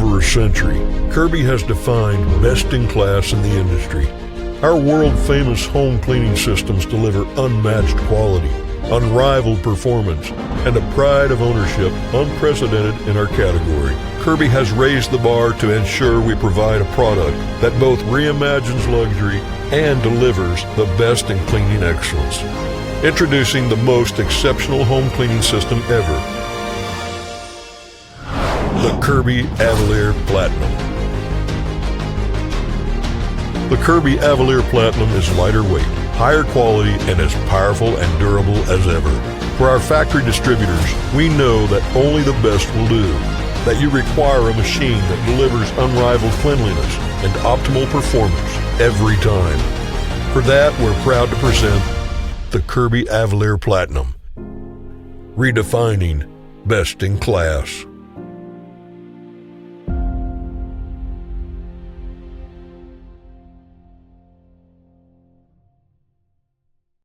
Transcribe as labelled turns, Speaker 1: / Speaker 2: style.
Speaker 1: over a century, Kirby has defined best in class in the industry. Our world-famous home cleaning systems deliver unmatched quality, unrivaled performance, and a pride of ownership unprecedented in our category. Kirby has raised the bar to ensure we provide a product that both reimagines luxury and delivers the best in cleaning excellence. Introducing the most exceptional home cleaning system ever, the Kirby Avalir Platinum. The Kirby Avalir Platinum is lighter weight, higher quality, and as powerful and durable as ever. For our factory distributors, we know that only the best will do, that you require a machine that delivers unrivaled cleanliness and optimal performance every time. For that, we're proud to present the Kirby Avalir Platinum, redefining best in class.